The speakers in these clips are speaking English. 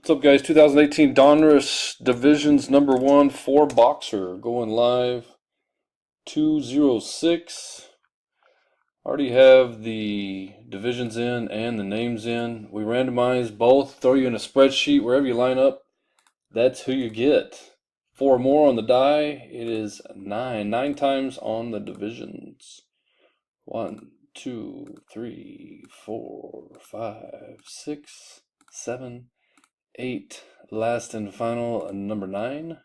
What's up, guys? 2018 Donruss Divisions number 1 4 boxer going live 206. Already have the divisions in and the names in. We randomize both, throw you in a spreadsheet wherever you line up. That's who you get. 4 more on the die. It is 9. 9 times on the divisions. 1, 2, 3, 4, 5, 6, 7, 8. Last and final, number 9.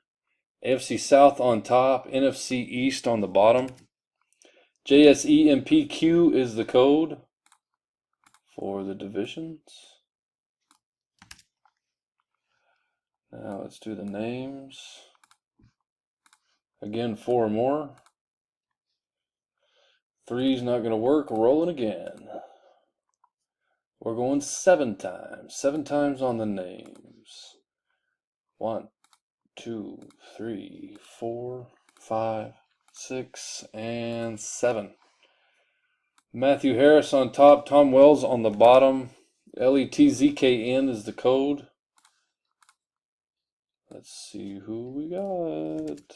AFC South on top, NFC East on the bottom. JSEMPQ is the code for the divisions. Now let's do the names. Again, 4 more. 3's not going to work. Rolling again. We're going 7 times. 7 times on the names. 1, 2, 3, 4, 5, 6, and 7. Matthew Harris on top, Tom Wells on the bottom. LETZKN is the code. Let's see who we got.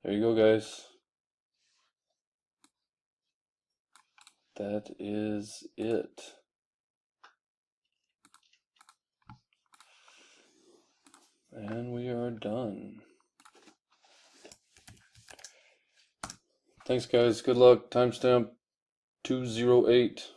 There you go, guys. That is it. And we are done. Thanks, guys. Good luck. Timestamp 208.